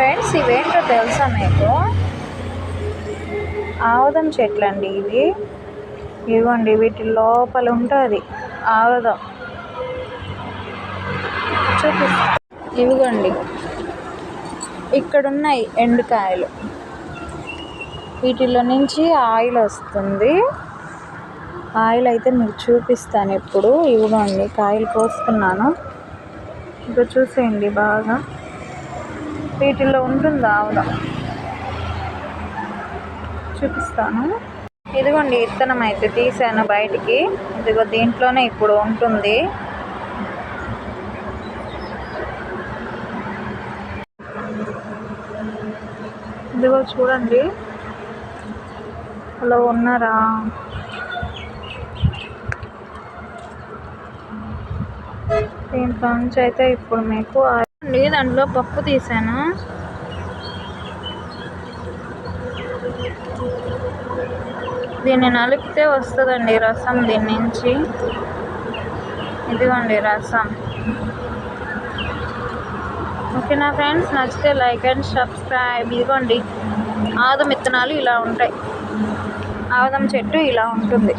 Friends, ఇవేంటో తెలుసా మీకు? ఆముదం చెట్లు అండి ఇవి. ఇవ్వండి, వీటి లోపల ఉంటుంది ఆముదం. చూపిస్తా, ఇవిగోండి ఇక్కడున్నాయి ఎండుకాయలు. వీటిలో నుంచి ఆయిల్ వస్తుంది. ఆయిల్ అయితే మీకు చూపిస్తాను ఇప్పుడు. ఇవ్వండి, కాయలు కోసుకున్నాను. ఇంకా చూసేయండి బాగా. వీటిల్లో ఉంటుంది ఆముదం. చూపిస్తాను. ఇదిగోండి విత్తనం అయితే తీసాను బయటికి. ఇదిగో దీంట్లోనే ఇప్పుడు ఉంటుంది. ఇదిగో చూడండి, హలో ఉన్నారా? దీంట్లో నుంచి అయితే ఇప్పుడు మీకు దాంట్లో పప్పు తీసాను. దీన్ని నలిపితే వస్తుందండి రసం దీని నుంచి. ఇదిగోండి రసం. ఓకేనా ఫ్రెండ్స్, నచ్చితే లైక్ అండ్ సబ్స్క్రైబ్. ఇదిగోండి ఆముదం విత్తనాలు ఇలా ఉంటాయి. ఆముదం చెట్టు ఇలా ఉంటుంది.